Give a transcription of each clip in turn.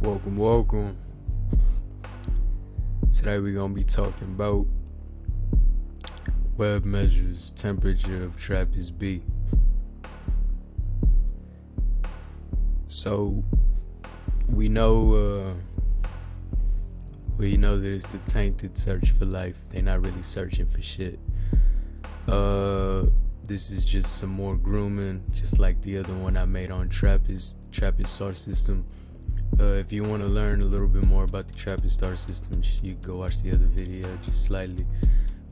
Welcome. Today we're gonna be talking about Webb measures temperature of Trappist B. So we know that it's the tainted search for life. They're not really searching for shit. This is just some more grooming, just like the other one I made on Trappist Star system. If you want to learn a little bit more about the Trappist Star system, you can go watch the other video just slightly.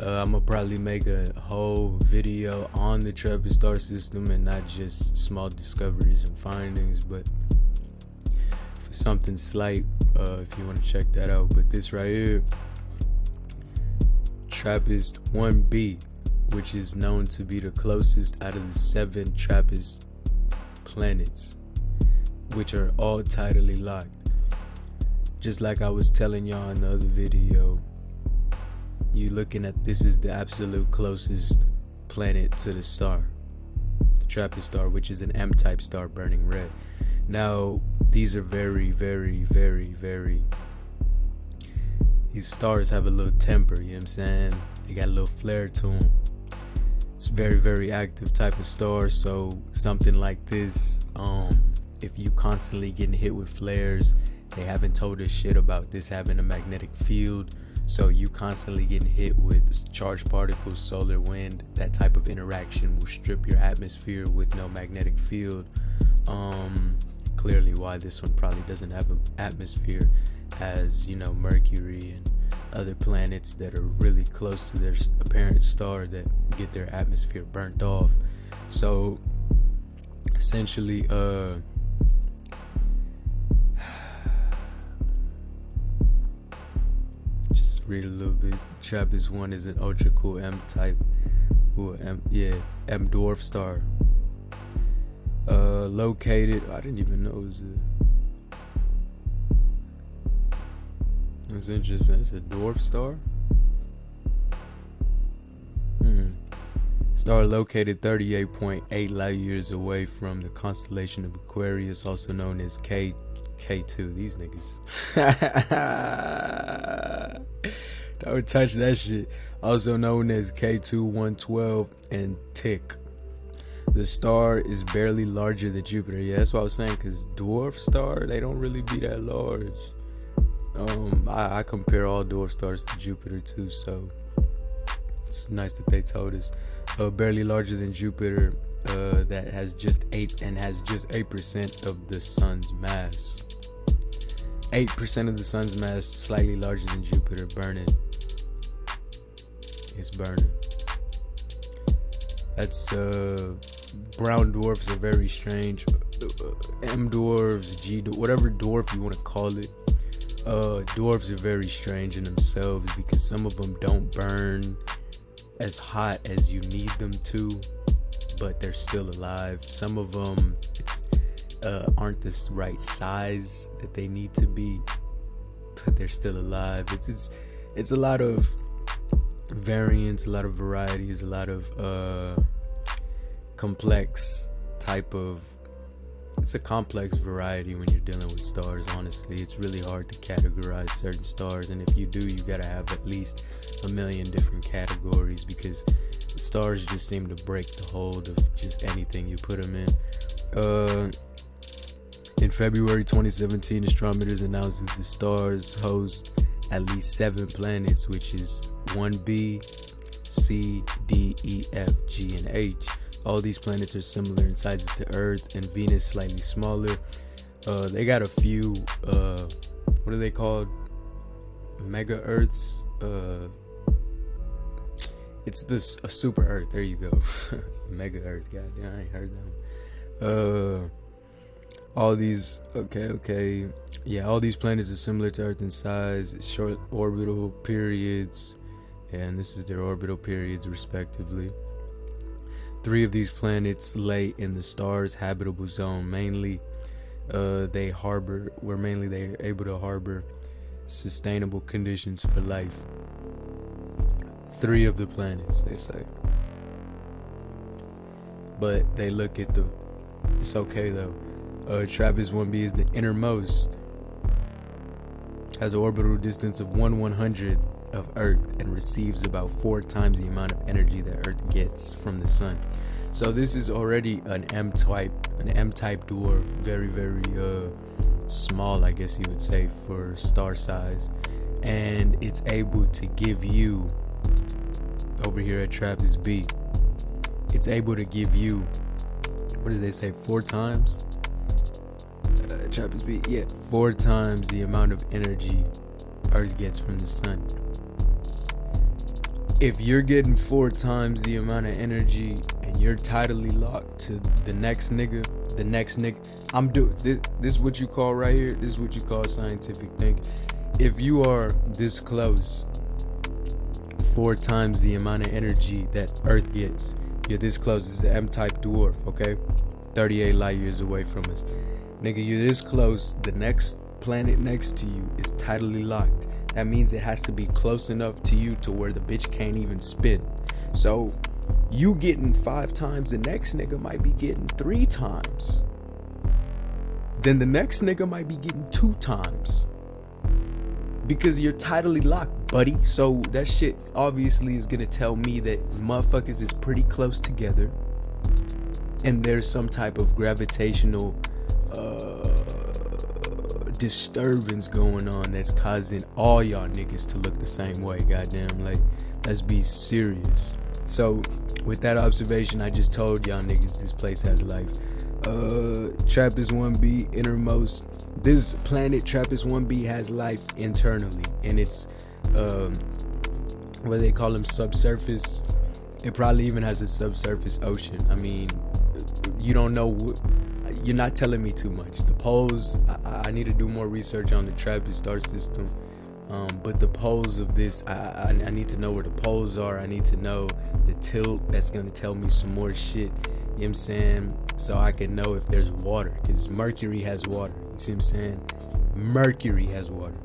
I'm gonna probably make a whole video on the Trappist Star system and not just small discoveries and findings, but for something slight, if you want to check that out. But this right here, Trappist 1B, which is known to be the closest out of the 7 Trappist planets, which are all tidally locked. Just like I was telling y'all in the other video, you looking at this is the absolute closest planet to the star, the Trappist star, which is an M-type star burning red. Now, these are very, these stars have a little temper, you know what I'm saying? They got a little flair to them. It's very active type of star, so something like this, if you constantly getting hit with flares, they haven't told us shit about this having a magnetic field, so you constantly getting hit with charged particles, solar wind, that type of interaction will strip your atmosphere with no magnetic field. Clearly why this one probably doesn't have an atmosphere, as you know, Mercury and other planets that are really close to their apparent star that get their atmosphere burnt off. So essentially, just read a little bit. Trappist 1 is an ultra cool M type, M dwarf star. Located, I didn't even know it was That's interesting. It's a dwarf star. Star located 38.8 light years away from the constellation of Aquarius, also known as K2. These niggas. Don't touch that shit. Also known as K2 112 and Tick. The star is barely larger than Jupiter. Yeah, that's what I was saying, because dwarf star, they don't really be that large. I compare all dwarf stars to Jupiter too, so it's nice that they told us. Barely larger than Jupiter, that has just 8% of the sun's mass. 8% of the sun's mass, slightly larger than Jupiter, burning. It's burning. That's brown dwarfs are very strange. M dwarves, G dwarf, whatever dwarf you want to call it. Dwarves are very strange in themselves because some of them don't burn as hot as you need them to, but they're still alive. Some of them aren't the right size that they need to be, but they're still alive. It's a lot of variance, a lot of varieties, a lot of complex type of. It's a complex variety when you're dealing with stars, honestly. It's really hard to categorize certain stars, and if you do, you gotta have at least a million different categories, because the stars just seem to break the hold of just anything you put them in February 2017, astronomers announced that the stars host at least 7 planets, which is 1B, C, D, E, F, G, and H. All these planets are similar in sizes to Earth, and Venus slightly smaller. They got a few, what are they called? Mega Earths? It's this a super Earth. There you go. Mega Earth. Goddamn, I ain't heard that. All these, okay. Yeah, all these planets are similar to Earth in size, short orbital periods, and this is their orbital periods respectively. 3 of these planets lay in the star's habitable zone. Mainly, they're able to harbor sustainable conditions for life. 3 of the planets, they say. But they look at it's okay though. Trappist 1B is the innermost has an orbital distance of 1/100th of Earth and receives about 4 times the amount of energy that Earth gets from the sun. So this is already an M-type dwarf, very, very small, I guess you would say, for star size. And it's able to give you, over here at Trappist B, it's able to give you, what did they say, 4 times? Trappist B, yeah, 4 times the amount of energy Earth gets from the sun. If you're getting 4 times the amount of energy and you're tidally locked to the next nigga, I'm doing this is what you call right here, this is what you call scientific thinking. If you are this close, 4 times the amount of energy that Earth gets, you're this close. This is an M-type dwarf, okay? 38 light years away from us. Nigga, you're this close, the next planet next to you is tidally locked. That means it has to be close enough to you to where the bitch can't even spin. So you getting 5 times, the next nigga might be getting 3 times. Then the next nigga might be getting 2 times. Because you're tidally locked, buddy. So that shit obviously is gonna tell me that motherfuckers is pretty close together. And there's some type of gravitational disturbance going on that's causing all y'all niggas to look the same way. Goddamn, like, let's be serious. So with that observation, I just told y'all niggas this place has life. Trappist 1B innermost, this planet Trappist 1B has life internally, and it's what they call them, subsurface. It probably even has a subsurface ocean. I mean, you don't know what, you're not telling me too much. The poles, I need to do more research on the Trappist Star system. But the poles of this, I need to know where the poles are. I need to know the tilt. That's going to tell me some more shit. You know what I'm saying? So I can know if there's water. Because Mercury has water. You see what I'm saying? Mercury has water.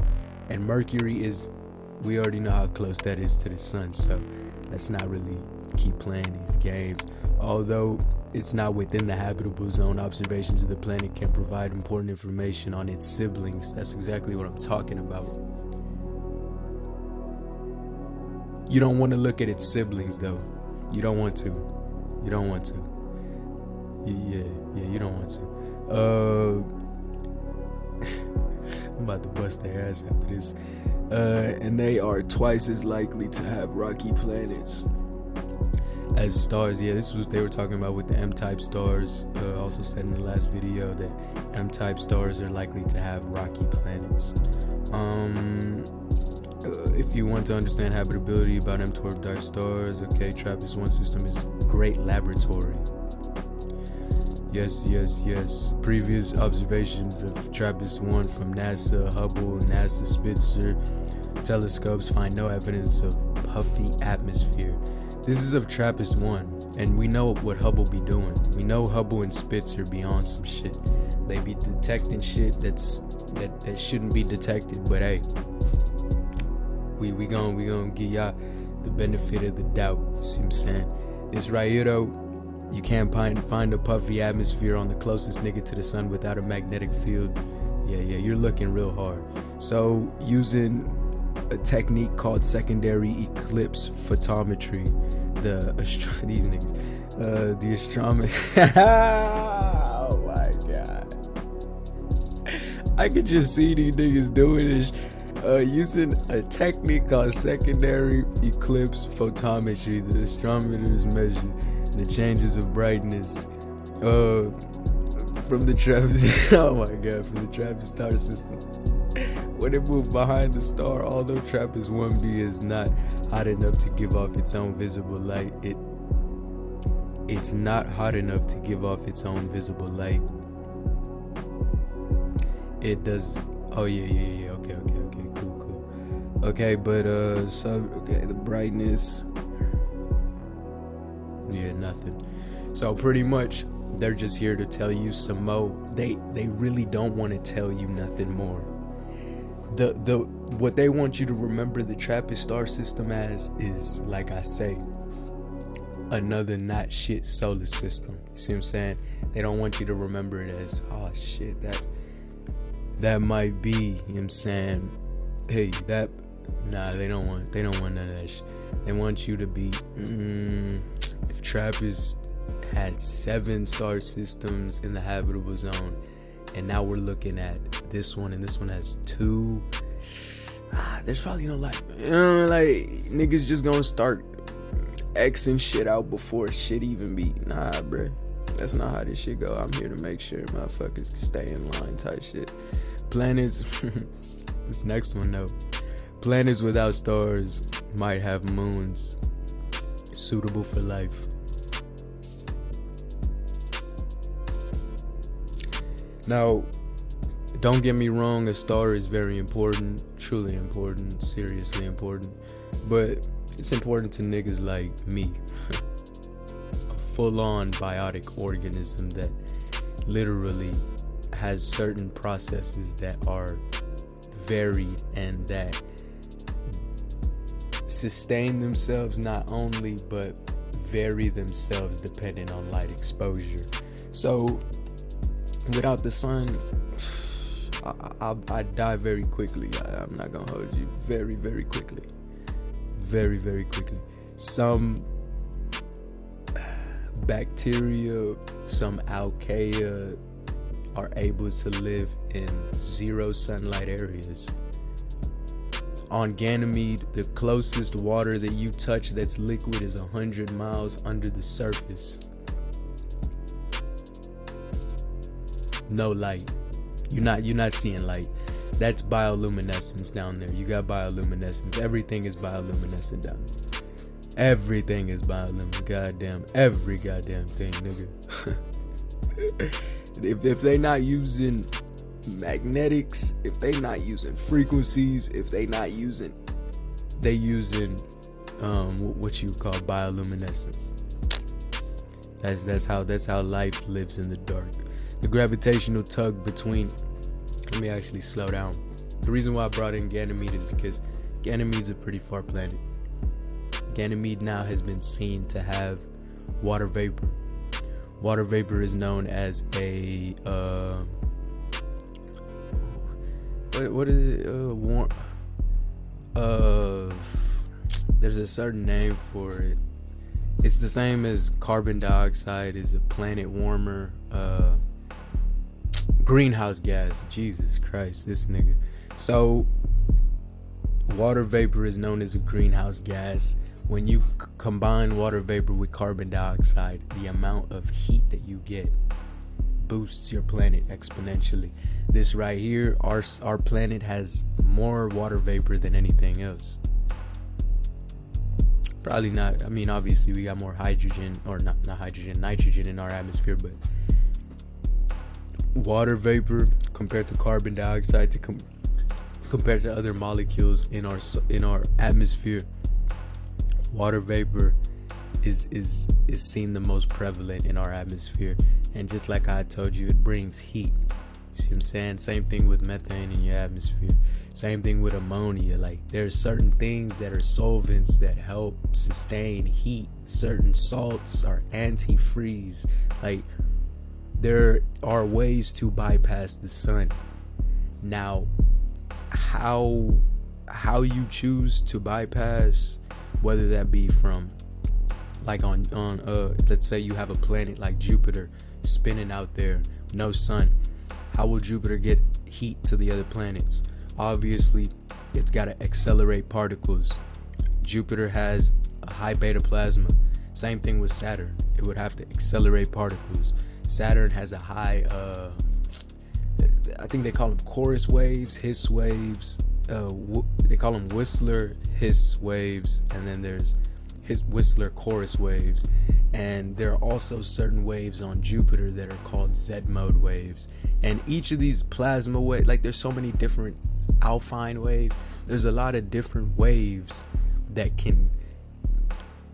And Mercury is, we already know how close that is to the sun. So let's not really keep playing these games. Although it's not within the habitable zone, observations of the planet can provide important information on its siblings. That's exactly what I'm talking about. You don't want to look at its siblings, though. You don't want to. You don't want to. Yeah, you don't want to. I'm about to bust their ass after this. And they are twice as likely to have rocky planets as stars. Yeah, this was what they were talking about with the M-type stars. Also said in the last video that M-type stars are likely to have rocky planets. If you want to understand habitability about M-dwarf dark stars, okay, Trappist 1 system is a great laboratory. Yes. Previous observations of Trappist 1 from NASA, Hubble, NASA Spitzer telescopes find no evidence of puffy atmosphere. This is of Trappist 1, and we know what Hubble be doing. We know Hubble and Spitzer be on some shit. They be detecting shit that shouldn't be detected, but hey, we gonna give y'all the benefit of the doubt. See what I'm saying? This right here though, you can't find a puffy atmosphere on the closest nigga to the sun without a magnetic field. Yeah, you're looking real hard. So using a technique called secondary eclipse photometry, these niggas, the astronomy. Oh my god, I could just see these niggas doing this. Using a technique called secondary eclipse photometry, the astronomers measure the changes of brightness from the Trappist from the Trappist Star system. When it moves behind the star, although Trappist 1B is not hot enough to give off its own visible light, it's not hot enough to give off its own visible light. It does. Oh yeah. Okay. Cool. Okay, but the brightness. Yeah, nothing. So pretty much, they're just here to tell you some more. They really don't want to tell you nothing more. What they want you to remember the Trappist Star system as is, like I say, another not shit solar system. You see what I'm saying? They don't want you to remember it as, oh shit, that might be, you know what I'm saying, Hey, that, nah, they don't want none of that shit. They want you to be, if Trappist had 7 star systems in the habitable zone, and now we're looking at this one, and this one has 2. There's probably no like niggas just gonna start Xing shit out before shit even be. Nah, bruh. That's not how this shit go. I'm here to make sure motherfuckers stay in line type shit. Planets, this next one though. Planets without stars might have moons suitable for life. Now, don't get me wrong, a star is very important, truly important, seriously important, but it's important to niggas like me. A full-on biotic organism that literally has certain processes that are varied and that sustain themselves not only, but vary themselves depending on light exposure. So, without the sun, I die very quickly. I'm not gonna hold you. Very, very quickly. Very, very quickly. Some bacteria, some archaea are able to live in 0 sunlight areas. On Ganymede, the closest water that you touch that's liquid is 100 miles under the surface. No light. You're not seeing light. That's bioluminescence down there. You got bioluminescence. Everything is bioluminescent down there. Everything is bioluminescent. Goddamn, every goddamn thing, nigga. if they not using magnetics, if they not using frequencies, if they using what you call bioluminescence. That's how life lives in the dark. The gravitational tug between, let me actually slow down. The reason why I brought in Ganymede is because Ganymede's a pretty far planet. Ganymede now has been seen to have water vapor. Water vapor is known as a what is it? There's a certain name for it. It's the same as carbon dioxide is a planet warmer. Greenhouse gas. Jesus Christ, this nigga. So, water vapor is known as a greenhouse gas. When you combine water vapor with carbon dioxide, the amount of heat that you get boosts your planet exponentially. This right here, our planet has more water vapor than anything else. Probably not. I mean, obviously we got more hydrogen, or not hydrogen, nitrogen in our atmosphere, but water vapor compared to carbon dioxide compared to other molecules in our atmosphere, water vapor is seen the most prevalent in our atmosphere. And just like I told you, it brings heat. See what I'm saying? Same thing with methane in your atmosphere. Same thing with ammonia. Like, there's certain things that are solvents that help sustain heat. Certain salts are antifreeze. Like, there are ways to bypass the sun. Now, how you choose to bypass, whether that be from, like on let's say you have a planet like Jupiter spinning out there, no sun. How will Jupiter get heat to the other planets? Obviously, it's got to accelerate particles. Jupiter has a high beta plasma. Same thing with Saturn. It would have to accelerate particles. Saturn has a high, I think they call them chorus waves, hiss waves. They call them Whistler hiss waves, and then there's Whistler chorus waves. And there are also certain waves on Jupiter that are called Z mode waves. And each of these plasma waves, like, there's so many different alpine waves. There's a lot of different waves that can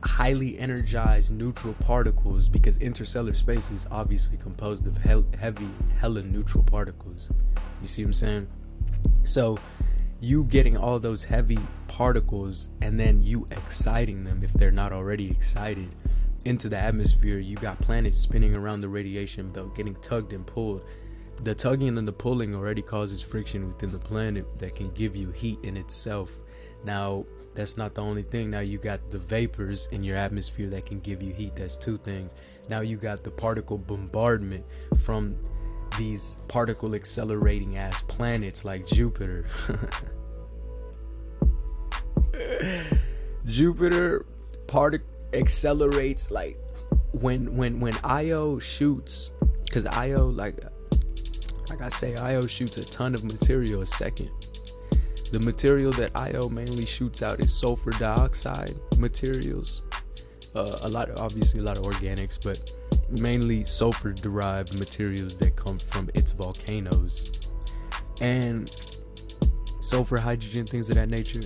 highly energized neutral particles, because interstellar space is obviously composed of hella neutral particles. You see what I'm saying? So you getting all those heavy particles and then you exciting them, if they're not already excited, into the atmosphere. You got planets spinning around the radiation belt, getting tugged and pulled. the tugging and the pulling already causes friction within the planet that can give you heat in itself. Now, that's not the only thing. Now you got the vapors in your atmosphere that can give you heat. That's two things. Now you got the particle bombardment from these particle accelerating ass planets like Jupiter. Jupiter accelerates like when Io shoots, because Io, like I say, Io shoots a ton of material a second. The material that Io mainly shoots out is sulfur dioxide materials. A lot of organics, but mainly sulfur derived materials that come from its volcanoes. And sulfur, hydrogen, things of that nature.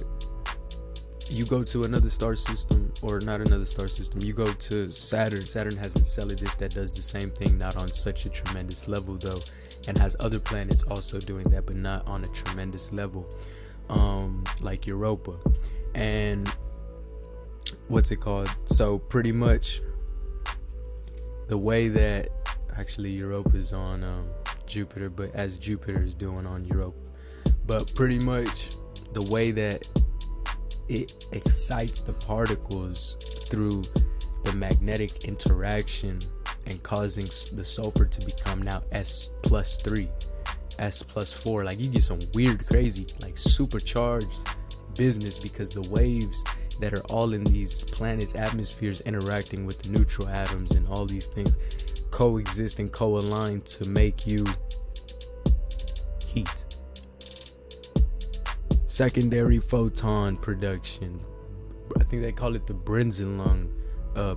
You go to another star system, or not another star system, you go to Saturn. Saturn has Enceladus that does the same thing, not on such a tremendous level though, and has other planets also doing that, but not on a tremendous level, like Europa. And what's it called? So pretty much the way that actually Europa is on Jupiter, but as Jupiter is doing on Europa, but pretty much the way that it excites the particles through the magnetic interaction and causing the sulfur to become now S+3, S+4. Like, you get some weird, crazy, like supercharged business, because the waves that are all in these planets' atmospheres interacting with the neutral atoms and all these things coexist and co-align to make you heat. Secondary photon production. I think they call it the Brennusslung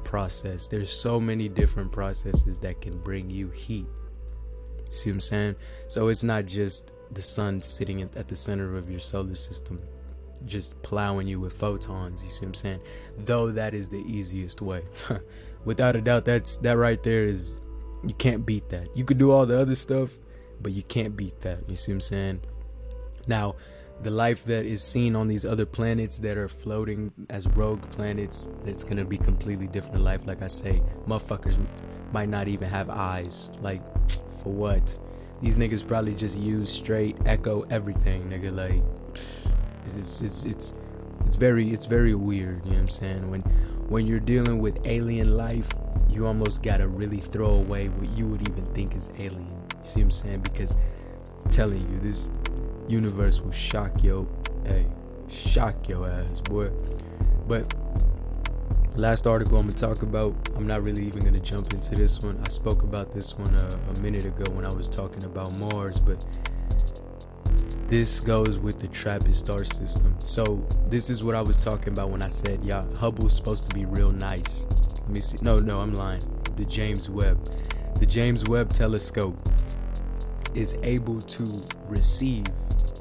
process. There's so many different processes that can bring you heat. See what I'm saying? So it's not just the sun sitting at the center of your solar system just plowing you with photons. You see what I'm saying? Though that is the easiest way. Without a doubt, that right there is, you can't beat that. You could do all the other stuff, but you can't beat that. You see what I'm saying? Now, the life that is seen on these other planets that are floating as rogue planets, that's gonna be completely different life. Like I say, motherfuckers might not even have eyes. Like, for what? These niggas probably just use straight echo everything, nigga. Like, it's very weird. You know what I'm saying? When you're dealing with alien life, you almost gotta really throw away what you would even think is alien. You see what I'm saying? Because I'm telling you, this universe will shock your ass, boy. But last article I'm gonna talk about, I'm not really even gonna jump into this one. I spoke about this one a minute ago when I was talking about Mars, but this goes with the Trappist Star system. So this is what I was talking about when I said, yeah, Hubble's supposed to be real nice. Let me see. No, I'm lying. The James Webb telescope is able to receive,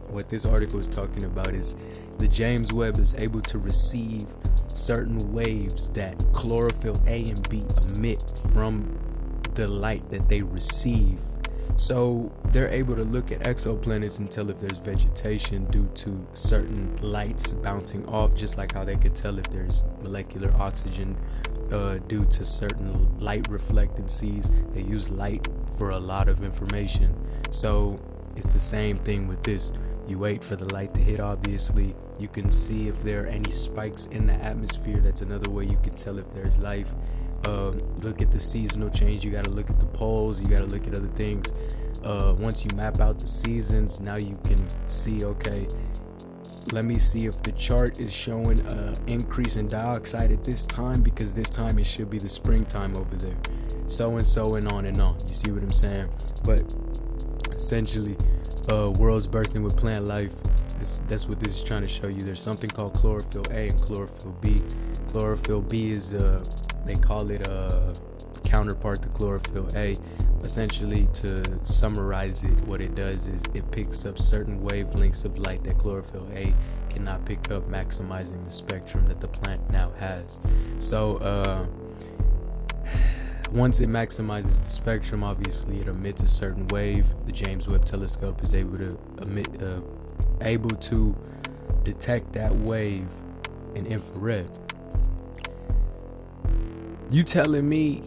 what this article is talking about is the James Webb is able to receive certain waves that chlorophyll A and B emit from the light that they receive. So they're able to look at exoplanets and tell if there's vegetation due to certain lights bouncing off, just like how they could tell if there's molecular oxygen due to certain light reflectancies. They use light for a lot of information. So it's the same thing with this. You wait for the light to hit, obviously. You can see if there are any spikes in the atmosphere. That's another way you can tell if there's life. Look at the seasonal change. You got to look at the poles. You got to look at other things. Once you map out the seasons, now you can see, okay, let me see if the chart is showing an increase in dioxide at this time, because this time it should be the springtime over there. So and on and on. You see what I'm saying? But essentially, worlds bursting with plant life. That's what this is trying to show you. There's something called chlorophyll A and chlorophyll B. Chlorophyll B is they call it a counterpart to chlorophyll A. Essentially, to summarize it, what it does is it picks up certain wavelengths of light that chlorophyll A cannot pick up, maximizing the spectrum that the plant now has. So once it maximizes the spectrum, obviously it emits a certain wave. The James Webb telescope is able to detect that wave in infrared. You telling me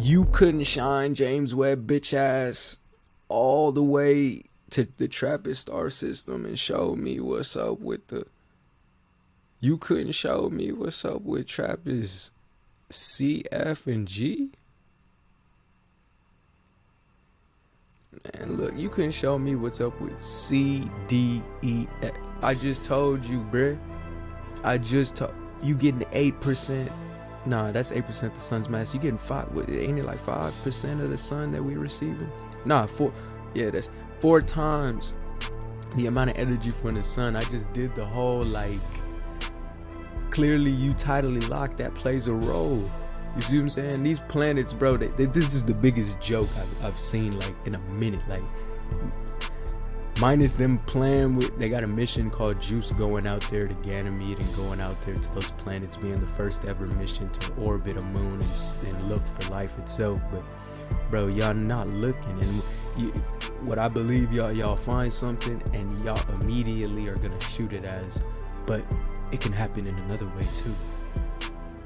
you couldn't shine James Webb bitch ass all the way to the Trappist Star system and showed me what's up with the. You couldn't show me what's up with Trappist C, F, and G? Man, look, you couldn't show me what's up with C, D, E, F. I just told you, bruh. I just told you getting 8%. Nah, that's 8% the sun's mass. You getting 5? Ain't it like 5% of the sun that we receiving? Nah, 4. Yeah, that's 4 times the amount of energy from the sun. I just did the whole like. Clearly, you tidally locked. That plays a role. You see what I'm saying? These planets, bro. This is the biggest joke I've seen like in a minute. Like, minus them playing with. They got a mission called Juice going out there to Ganymede and going out there to those planets, being the first ever mission to orbit a moon and look for life itself. But, bro, y'all not looking. And what I believe y'all find something and y'all immediately are gonna shoot it as. But it can happen in another way too.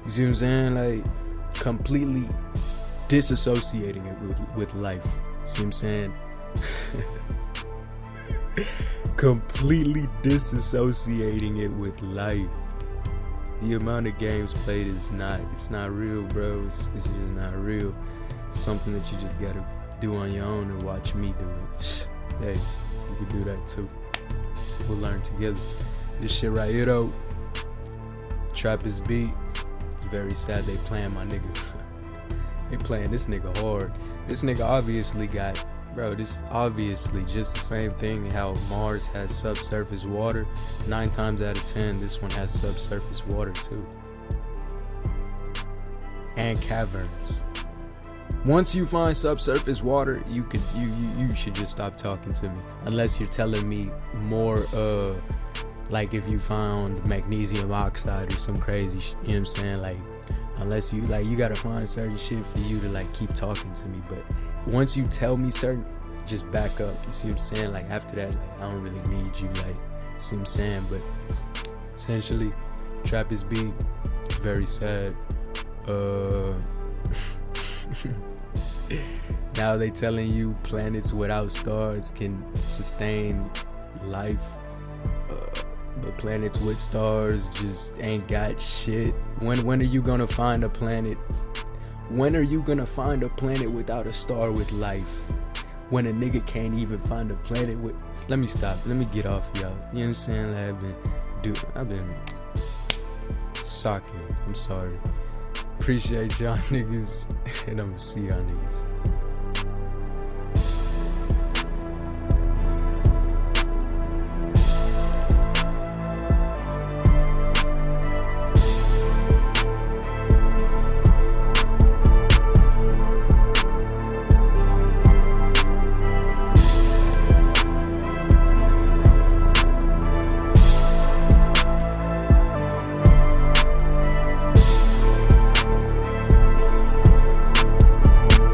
You see what I'm saying? Like, completely disassociating it with life. You see what I'm saying? Completely disassociating it with life. The amount of games played it's not real, bro. It's just not real. It's something that you just gotta do on your own and watch me do it. Hey, you can do that too. We'll learn together. This shit right here though, Trappist beat. It's very sad they playing my nigga. They playing this nigga hard. This nigga obviously got, bro, this obviously just the same thing how Mars has subsurface water. 9 times out of 10, this one has subsurface water too. And caverns. Once you find subsurface water, you should just stop talking to me. Unless you're telling me more like if you found magnesium oxide or some crazy shit, you know what I'm saying? Like, unless you, like, you gotta find certain shit for you to, like, keep talking to me. But once you tell me certain, just back up. You see what I'm saying? Like, after that, like, I don't really need you, like, you see what I'm saying? But essentially, Trappist beat, it's very sad. Now they telling you planets without stars can sustain life. But planets with stars just ain't got shit. When are you gonna find a planet? When are you gonna find a planet without a star with life? When a nigga can't even find a planet with. Let me stop. Let me get off y'all. You know what I'm saying? Like, I've been socking. I'm sorry. Appreciate y'all niggas, and I'ma see y'all niggas.